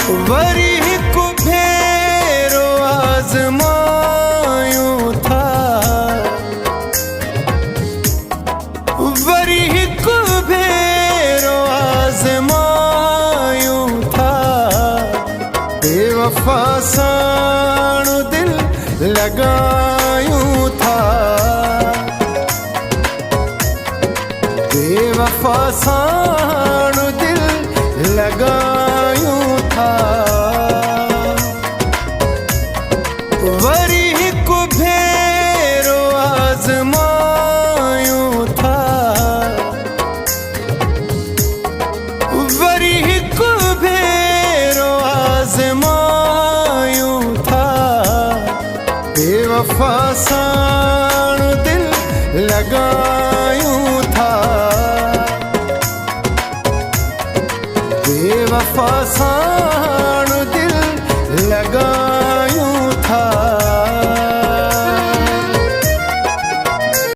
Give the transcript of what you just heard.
Worry हिकु भेरो आज़मायूं था, वरी हिकु भेरो आज़मायूं था। बेवफा साण दिल लगायूं था, बेवफा साण दिल लगायूं था। वरी हिकु भेरो आज़मायूं था, वरी हिकु भेरो आज़मायूं था। बेवफा साण दिल लगायूं था, बेवफा साण